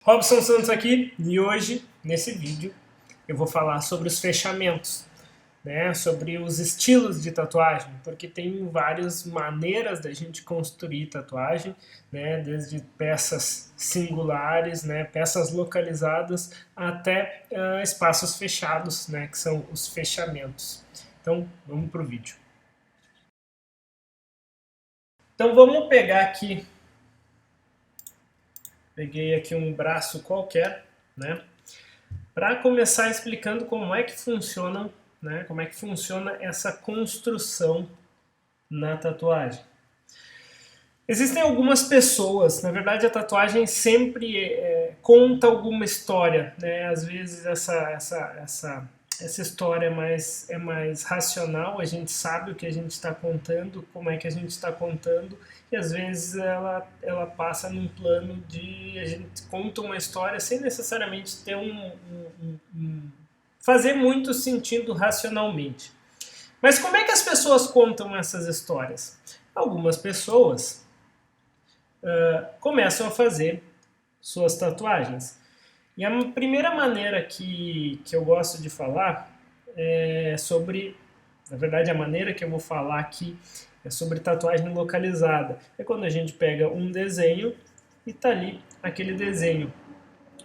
Robson Santos aqui e hoje, nesse vídeo, eu vou falar sobre os fechamentos, né? Sobre os estilos de tatuagem, porque tem várias maneiras da gente construir tatuagem, né? Desde peças singulares, né? Peças localizadas, até espaços fechados, né? Que são os fechamentos. Então, vamos para o vídeo. Então, vamos pegar aqui. Peguei aqui um braço qualquer, né? Para começar explicando como é que funcionam, né? Como é que funciona essa construção na tatuagem. Existem algumas pessoas, na verdade a tatuagem sempre conta alguma história, né? Às vezes essa história é mais racional, a gente sabe o que a gente está contando, como é que a gente está contando, e às vezes ela passa num plano de a gente conta uma história sem necessariamente ter fazer muito sentido racionalmente. Mas como é que as pessoas contam essas histórias? Algumas pessoas começam a fazer suas tatuagens. E a primeira maneira que eu gosto de falar é sobre, na verdade a maneira que eu vou falar aqui é sobre tatuagem localizada. É quando a gente pega um desenho e tá ali aquele desenho.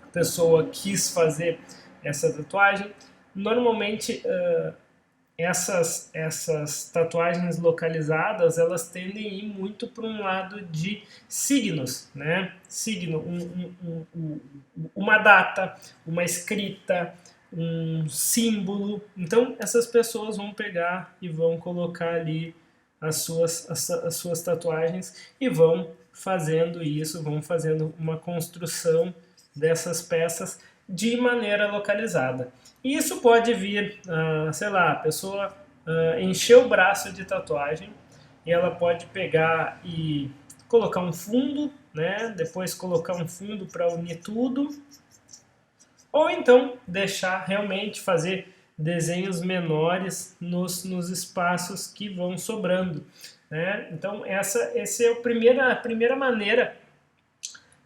A pessoa quis fazer essa tatuagem. Normalmente essas tatuagens localizadas, elas tendem a ir muito para um lado de signos, né? Signo, uma data, uma escrita, um símbolo. Então, essas pessoas vão pegar e vão colocar ali as suas tatuagens e vão fazendo isso, vão fazendo uma construção dessas peças de maneira localizada. E isso pode vir, sei lá, a pessoa encher o braço de tatuagem e ela pode pegar e colocar um fundo, né? Depois colocar um fundo para unir tudo, ou então deixar realmente fazer desenhos menores nos espaços que vão sobrando, né? Então essa é a primeira maneira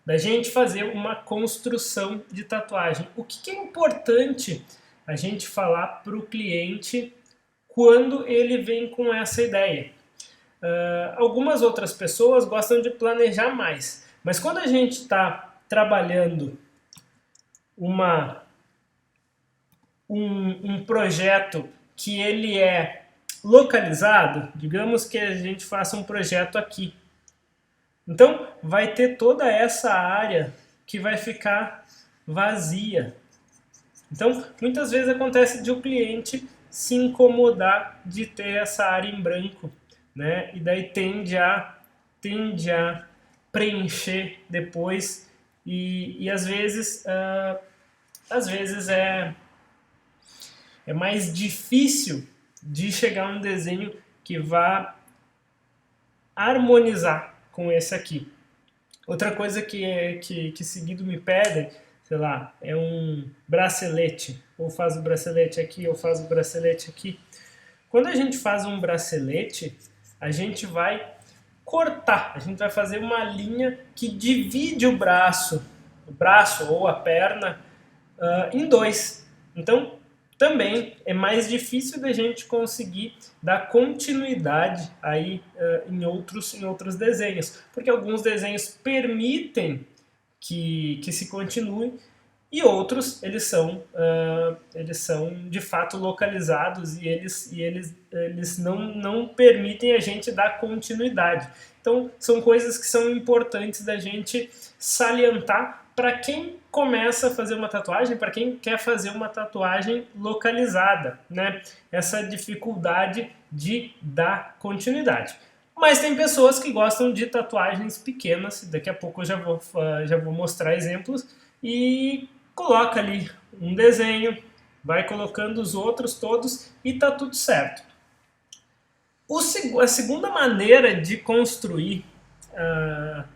da gente fazer uma construção de tatuagem. O que é importante a gente falar para o cliente quando ele vem com essa ideia? Algumas outras pessoas gostam de planejar mais, mas quando a gente está trabalhando um projeto que ele é localizado, digamos que a gente faça um projeto aqui. Então, vai ter toda essa área que vai ficar vazia. Então, muitas vezes acontece de o cliente se incomodar de ter essa área em branco, né? E daí tende a preencher depois e às vezes é mais difícil de chegar a um desenho que vá harmonizar com esse aqui. Outra coisa que seguido me pedem, sei lá, é um bracelete. Ou faz o bracelete aqui, ou faz o bracelete aqui. Quando a gente faz um bracelete, a gente vai cortar, a gente vai fazer uma linha que divide o braço ou a perna em dois. Então, também é mais difícil da gente conseguir dar continuidade aí em outros desenhos, porque alguns desenhos permitem que se continue e outros eles são de fato localizados e eles não permitem a gente dar continuidade. Então são coisas que são importantes da gente salientar para quem começa a fazer uma tatuagem, para quem quer fazer uma tatuagem localizada, né? Essa dificuldade de dar continuidade. Mas tem pessoas que gostam de tatuagens pequenas, daqui a pouco eu já vou mostrar exemplos, e coloca ali um desenho, vai colocando os outros todos e tá tudo certo. A segunda maneira de construir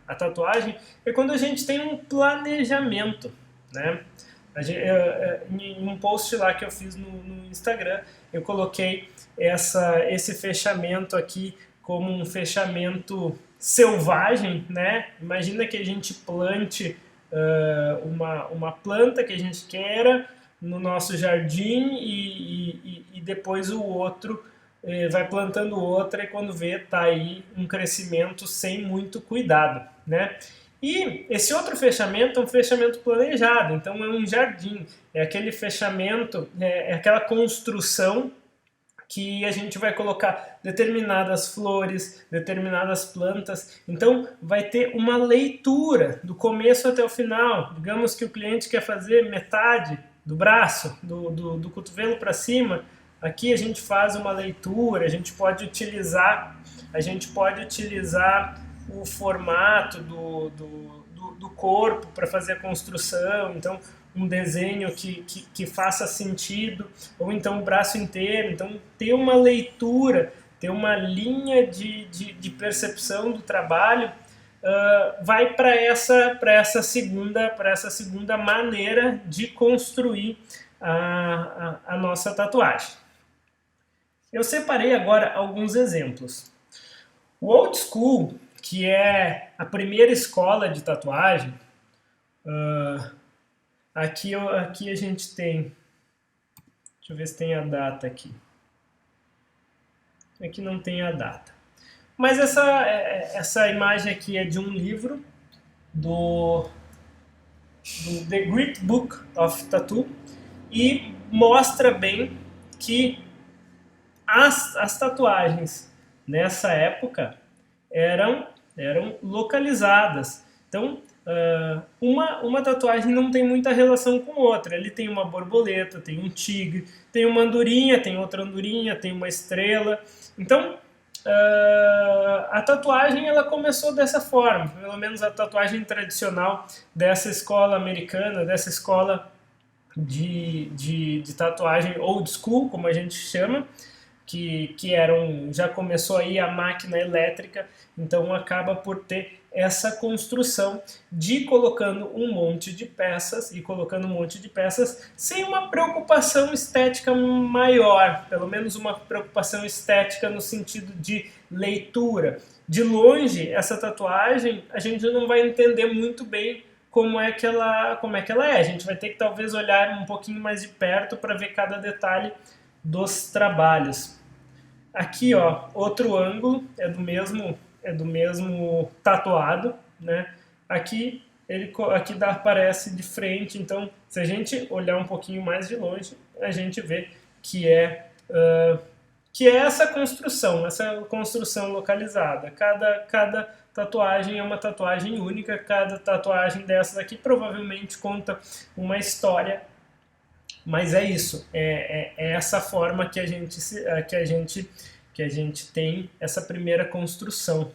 a tatuagem é quando a gente tem um planejamento, né? Em um post lá que eu fiz no Instagram, eu coloquei esse fechamento aqui como um fechamento selvagem, né? Imagina que a gente plante uma planta que a gente queira no nosso jardim e depois o outro vai plantando outra e quando vê tá aí um crescimento sem muito cuidado, né? E esse outro fechamento é um fechamento planejado, então é um jardim, é aquele fechamento, é aquela construção que a gente vai colocar determinadas flores, determinadas plantas. Então, vai ter uma leitura do começo até o final. Digamos que o cliente quer fazer metade do braço, do cotovelo para cima. Aqui a gente faz uma leitura, a gente pode utilizar o formato do corpo para fazer a construção. Então, um desenho que faça sentido, ou então o braço inteiro. Então, ter uma leitura, ter uma linha de percepção do trabalho vai para essa segunda maneira de construir a nossa tatuagem. Eu separei agora alguns exemplos. O Old School, que é a primeira escola de tatuagem, aqui a gente tem, deixa eu ver se tem a data aqui. Aqui não tem a data. Mas essa imagem aqui é de um livro do The Great Book of Tattoo e mostra bem que as tatuagens nessa época eram localizadas. Então, uma tatuagem não tem muita relação com outra. Ele tem uma borboleta, tem um tigre, tem uma andorinha, tem outra andorinha, tem uma estrela. Então, a tatuagem ela começou dessa forma, pelo menos a tatuagem tradicional dessa escola americana, dessa escola de tatuagem old school, como a gente chama, que já começou aí a máquina elétrica, então acaba por ter essa construção de colocando um monte de peças sem uma preocupação estética maior, pelo menos uma preocupação estética no sentido de leitura. De longe, essa tatuagem a gente não vai entender muito bem como é que ela é. A gente vai ter que talvez olhar um pouquinho mais de perto para ver cada detalhe dos trabalhos. Aqui, ó, outro ângulo é do mesmo tatuado, né? Aqui aparece de frente, então se a gente olhar um pouquinho mais de longe, a gente vê que é essa construção localizada. Cada tatuagem é uma tatuagem única, cada tatuagem dessas aqui provavelmente conta uma história. Mas é isso, é essa forma que a gente tem essa primeira construção.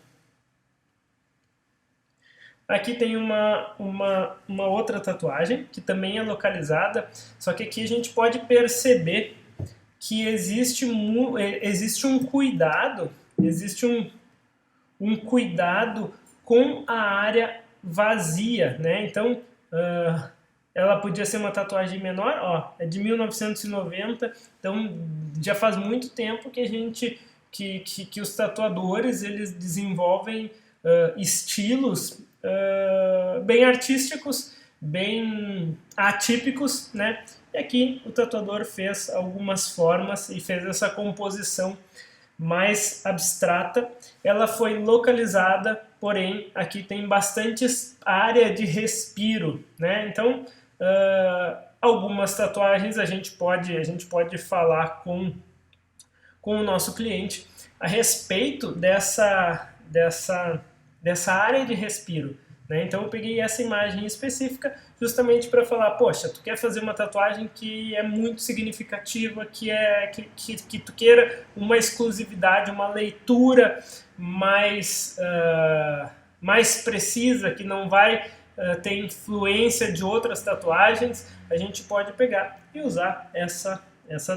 Aqui tem uma outra tatuagem que também é localizada, só que aqui a gente pode perceber que existe um cuidado, um cuidado com a área vazia, né? Então, ela podia ser uma tatuagem menor, ó, é de 1990, então já faz muito tempo que os tatuadores eles desenvolvem estilos bem artísticos, bem atípicos, né? E aqui o tatuador fez algumas formas e fez essa composição mais abstrata. Ela foi localizada, porém aqui tem bastante área de respiro, né? Então algumas tatuagens a gente pode falar com o nosso cliente a respeito dessa área de respiro, né? Então eu peguei essa imagem específica justamente para falar, poxa, tu quer fazer uma tatuagem que é muito significativa, que tu queira uma exclusividade, uma leitura mais precisa, que não vai ter influência de outras tatuagens, a gente pode pegar e usar essa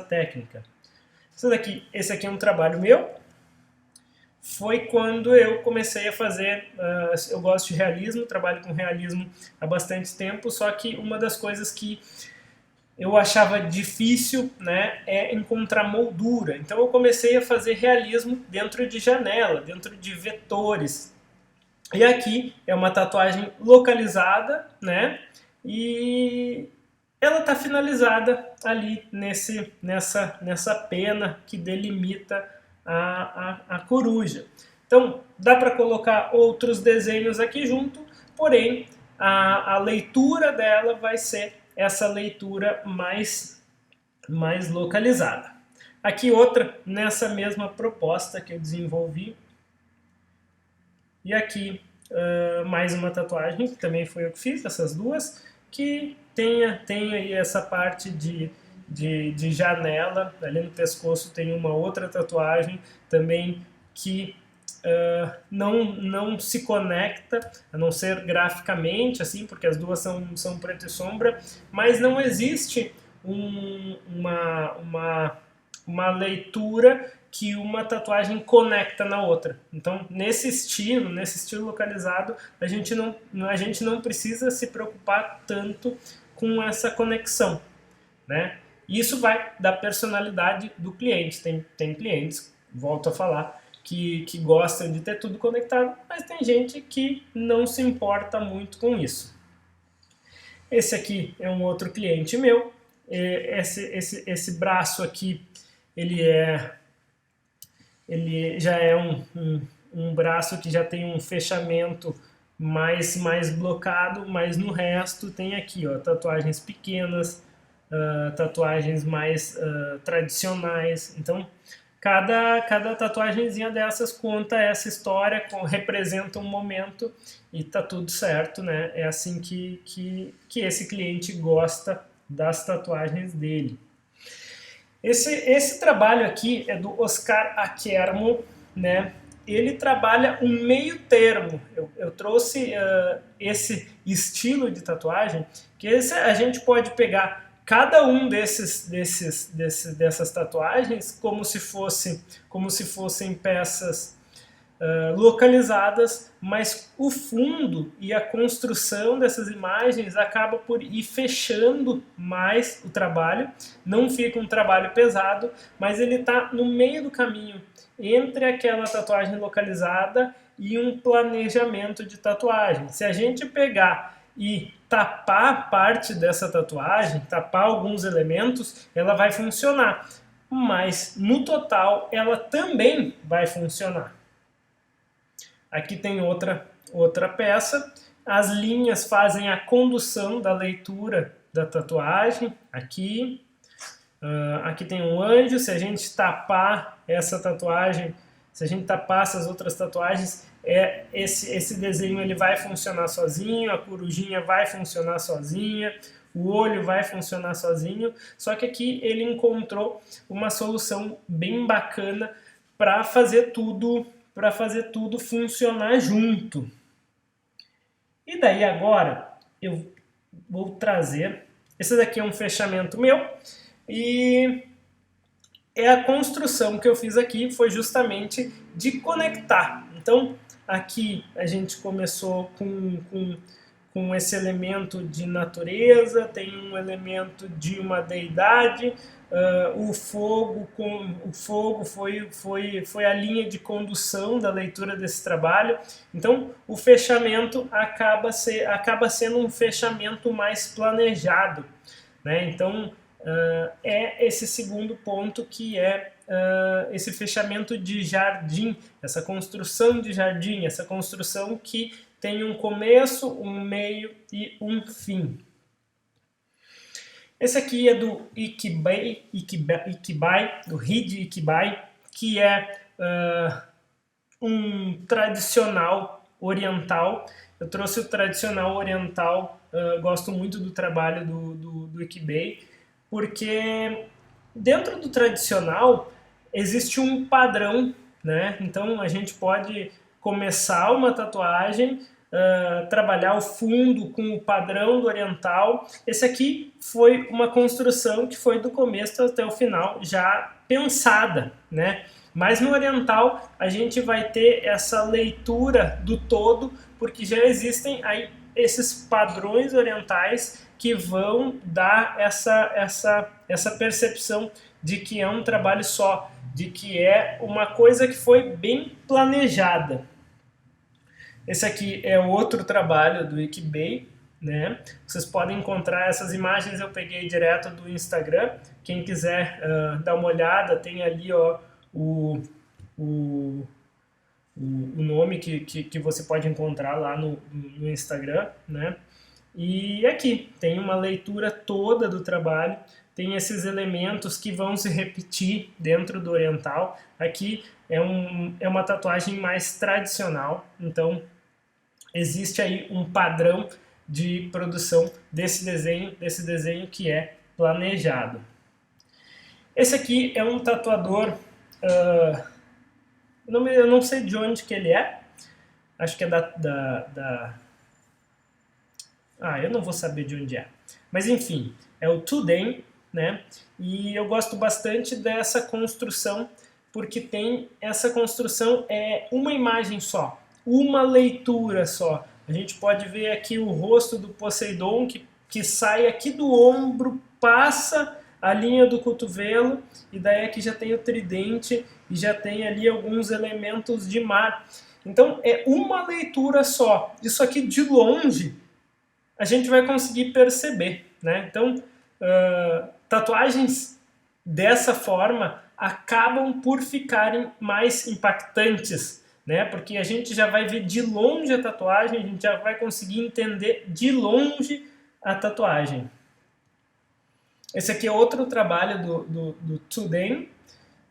técnica. Esse aqui é um trabalho meu. Foi quando eu comecei a fazer, eu gosto de realismo, trabalho com realismo há bastante tempo, só que uma das coisas que eu achava difícil, né, é encontrar moldura. Então eu comecei a fazer realismo dentro de janela, dentro de vetores. E aqui é uma tatuagem localizada, né? E ela está finalizada ali nessa pena que delimita a coruja. Então, dá para colocar outros desenhos aqui junto, porém, a leitura dela vai ser essa leitura mais localizada. Aqui outra, nessa mesma proposta que eu desenvolvi. E aqui mais uma tatuagem, que também foi eu que fiz, essas duas, que tem aí essa parte de janela, ali no pescoço tem uma outra tatuagem também que não se conecta, a não ser graficamente, assim, porque as duas são preto e sombra, mas não existe uma leitura que uma tatuagem conecta na outra. Então, nesse estilo localizado, a gente não precisa se preocupar tanto com essa conexão, né? Isso vai da personalidade do cliente. Tem clientes, volto a falar, que gostam de ter tudo conectado, mas tem gente que não se importa muito com isso. Esse aqui é um outro cliente meu. Esse braço aqui, ele já é um braço que já tem um fechamento mais blocado, mas no resto tem aqui, ó, tatuagens pequenas, tatuagens mais tradicionais. Então, cada tatuagenzinha dessas conta essa história, representa um momento e tá tudo certo, né? É assim que esse cliente gosta das tatuagens dele. Esse trabalho aqui é do Oscar Akermo, né? Ele trabalha um meio termo. Eu trouxe esse estilo de tatuagem, que a gente pode pegar cada um dessas tatuagens como se fossem peças localizadas, mas o fundo e a construção dessas imagens acaba por ir fechando mais o trabalho. Não fica um trabalho pesado, mas ele está no meio do caminho entre aquela tatuagem localizada e um planejamento de tatuagem. Se a gente pegar e tapar parte dessa tatuagem, tapar alguns elementos, ela vai funcionar, mas no total ela também vai funcionar. Aqui tem outra peça. As linhas fazem a condução da leitura da tatuagem. Aqui tem um anjo. Se a gente tapar essa tatuagem, se a gente tapar essas outras tatuagens, esse desenho ele vai funcionar sozinho, a corujinha vai funcionar sozinha, o olho vai funcionar sozinho. Só que aqui ele encontrou uma solução bem bacana para fazer tudo funcionar junto. E daí agora eu vou trazer, esse daqui é um fechamento meu, e a construção que eu fiz aqui foi justamente de conectar. Então aqui a gente começou com esse elemento de natureza, tem um elemento de uma deidade, o fogo foi a linha de condução da leitura desse trabalho. Então o fechamento acaba sendo um fechamento mais planejado, né? Então é esse segundo ponto que é esse fechamento de jardim, essa construção de jardim, essa construção que tem um começo, um meio e um fim. Esse aqui é do Ikibai, do Hide Ikibai, que é um tradicional oriental. Eu trouxe o tradicional oriental, gosto muito do trabalho do Ikibai, porque dentro do tradicional existe um padrão, né? Então a gente pode começar uma tatuagem, trabalhar o fundo com o padrão do oriental. Esse aqui foi uma construção que foi do começo até o final já pensada, né? Mas no oriental a gente vai ter essa leitura do todo, porque já existem aí esses padrões orientais que vão dar essa percepção de que é um trabalho só, de que é uma coisa que foi bem planejada. Esse aqui é outro trabalho do Wikibay, né? Vocês podem encontrar essas imagens, eu peguei direto do Instagram. Quem quiser dar uma olhada, tem ali ó, o, o, o nome que você pode encontrar lá no Instagram, né? E aqui tem uma leitura toda do trabalho, tem esses elementos que vão se repetir dentro do oriental. Aqui é uma tatuagem mais tradicional, então existe aí um padrão de produção desse desenho que é planejado. Esse aqui é um tatuador, eu não sei de onde que ele é, acho que é eu não vou saber de onde é. Mas enfim, é o Tudem, né? E eu gosto bastante dessa construção, porque tem essa construção, é uma imagem só, uma leitura só. A gente pode ver aqui o rosto do Poseidon, que sai aqui do ombro, passa a linha do cotovelo, e daí aqui já tem o tridente, e já tem ali alguns elementos de mar. Então é uma leitura só. Isso aqui de longe a gente vai conseguir perceber, né? Então, tatuagens dessa forma acabam por ficarem mais impactantes, né? Porque a gente já vai ver de longe a tatuagem, a gente já vai conseguir entender de longe a tatuagem. Esse aqui é outro trabalho do Tudem,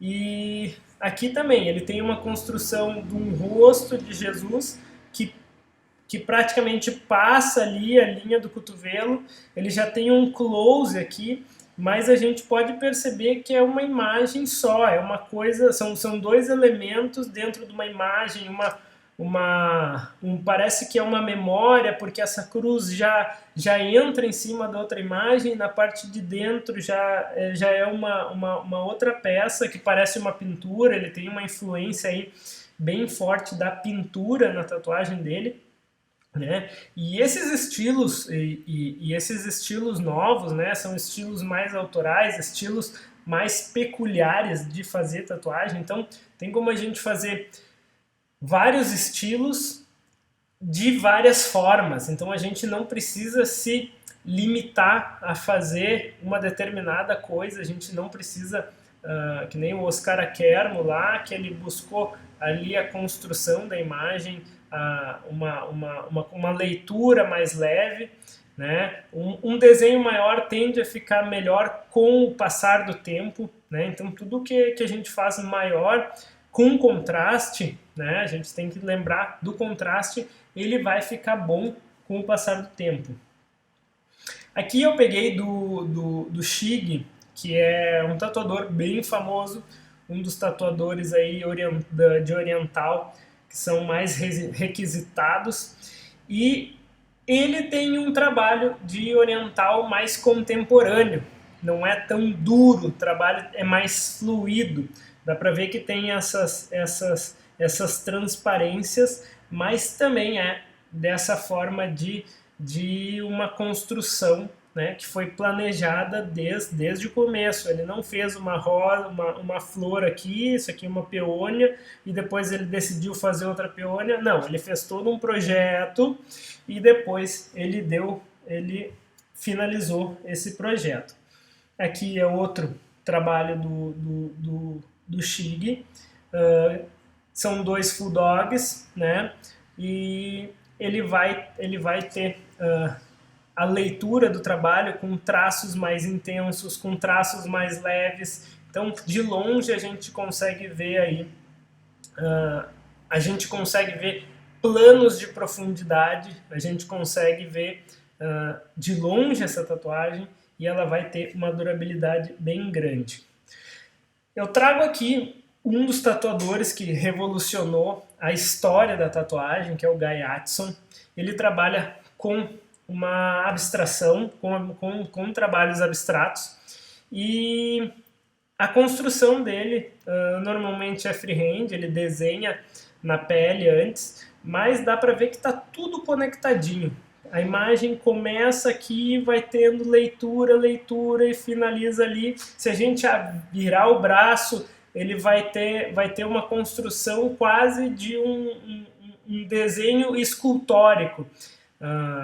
e aqui também ele tem uma construção de um rosto de Jesus que praticamente passa ali a linha do cotovelo. Ele já tem um close aqui, mas a gente pode perceber que é uma imagem só, é uma coisa, são dois elementos dentro de uma imagem, parece que é uma memória, porque essa cruz já entra em cima da outra imagem, na parte de dentro já é uma outra peça que parece uma pintura. Ele tem uma influência aí bem forte da pintura na tatuagem dele, né? E esses estilos e esses estilos novos, né, são estilos mais autorais, estilos mais peculiares de fazer tatuagem. Então tem como a gente fazer vários estilos de várias formas. Então a gente não precisa se limitar a fazer uma determinada coisa. A gente não precisa, que nem o Oscar Akermo lá, que ele buscou ali a construção da imagem, uma leitura mais leve, né? Um desenho maior tende a ficar melhor com o passar do tempo, né? Então tudo que a gente faz maior com contraste, né? A gente tem que lembrar do contraste, ele vai ficar bom com o passar do tempo. Aqui eu peguei do Shig, que é um tatuador bem famoso, um dos tatuadores aí de oriental que são mais requisitados, e ele tem um trabalho de oriental mais contemporâneo, não é tão duro, o trabalho é mais fluido, dá para ver que tem essas transparências, mas também é dessa forma de uma construção, né, que foi planejada desde o começo. Ele não fez uma rosa, uma flor aqui, isso aqui é uma peônia, e depois ele decidiu fazer outra peônia. Não, ele fez todo um projeto e depois ele finalizou esse projeto. Aqui é outro trabalho do Shig. São dois full dogs, né? E ele vai ter a leitura do trabalho com traços mais intensos, com traços mais leves. Então, de longe a gente consegue ver aí, a gente consegue ver planos de profundidade, a gente consegue ver de longe essa tatuagem, e ela vai ter uma durabilidade bem grande. Eu trago aqui um dos tatuadores que revolucionou a história da tatuagem, que é o Guy Aitchison. Ele trabalha com uma abstração, com trabalhos abstratos, e a construção dele normalmente é freehand, ele desenha na pele antes, mas dá para ver que está tudo conectadinho. A imagem começa aqui, vai tendo leitura e finaliza ali. Se a gente virar o braço, ele vai ter uma construção quase de um um desenho escultórico.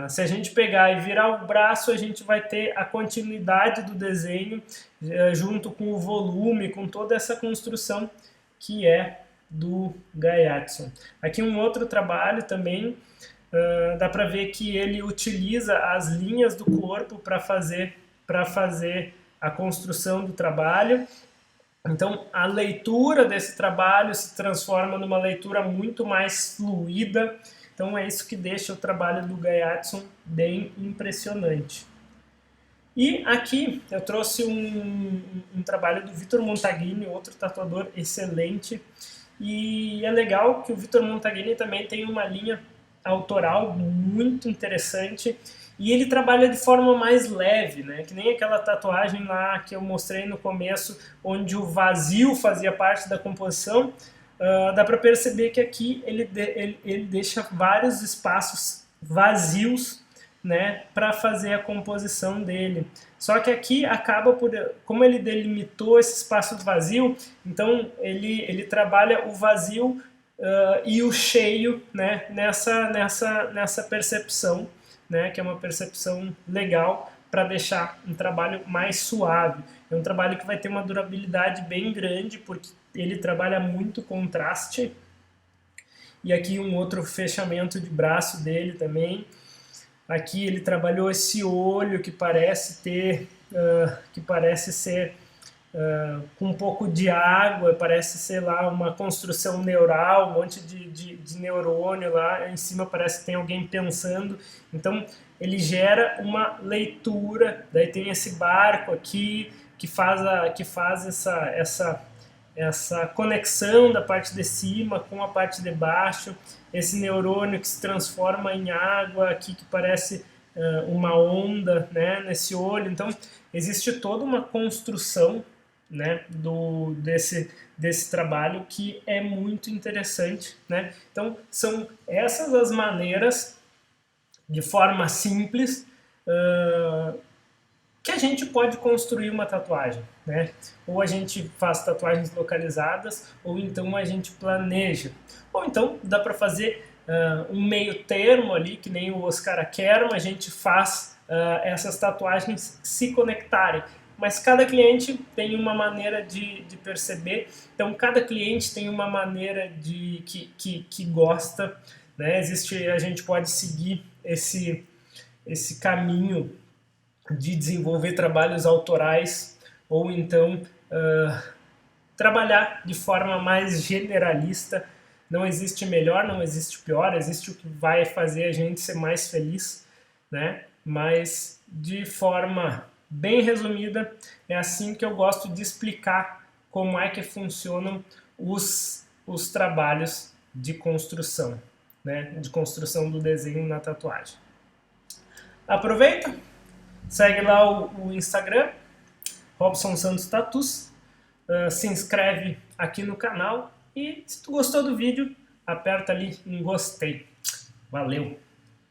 Se a gente pegar e virar o braço, a gente vai ter a continuidade do desenho junto com o volume, com toda essa construção que é do Gaiatson. Aqui um outro trabalho também, dá para ver que ele utiliza as linhas do corpo para fazer a construção do trabalho. Então a leitura desse trabalho se transforma numa leitura muito mais fluida. Então é isso que deixa o trabalho do Gaiatson bem impressionante. E aqui eu trouxe um trabalho do Vitor Montaguini, outro tatuador excelente. E é legal que o Vitor Montaguini também tem uma linha autoral muito interessante. E ele trabalha de forma mais leve, né? Que nem aquela tatuagem lá que eu mostrei no começo, onde o vazio fazia parte da composição. Dá para perceber que aqui ele deixa vários espaços vazios, né, para fazer a composição dele. Só que aqui acaba como ele delimitou esse espaço vazio, então ele trabalha o vazio e o cheio, né, nessa percepção, né, que é uma percepção legal para deixar um trabalho mais suave. É um trabalho que vai ter uma durabilidade bem grande, porque ele trabalha muito contraste. E aqui um outro fechamento de braço dele também. Aqui ele trabalhou esse olho que parece ter, ser com um pouco de água, parece, sei lá, uma construção neural, um monte de neurônio lá em cima, parece que tem alguém pensando. Então ele gera uma leitura, daí tem esse barco aqui que faz essa conexão da parte de cima com a parte de baixo, esse neurônio que se transforma em água aqui, que parece uma onda, né, nesse olho. Então existe toda uma construção, né, desse trabalho que é muito interessante, né? Então são essas as maneiras, de forma simples, que a gente pode construir uma tatuagem, né? Ou a gente faz tatuagens localizadas, ou então a gente planeja. Ou então dá para fazer um meio termo ali, que nem o Oscar Ackerman, a gente faz essas tatuagens se conectarem. Mas cada cliente tem uma maneira de perceber, então cada cliente tem uma maneira que gosta, né? A gente pode seguir esse caminho de desenvolver trabalhos autorais, ou então trabalhar de forma mais generalista. Não existe melhor, não existe pior, existe o que vai fazer a gente ser mais feliz, né? Mas de forma bem resumida, é assim que eu gosto de explicar como é que funcionam os trabalhos de construção, né? De construção do desenho na tatuagem. Aproveita! Segue lá o Instagram, Robson Santos Tatus, se inscreve aqui no canal e se tu gostou do vídeo, aperta ali em gostei. Valeu!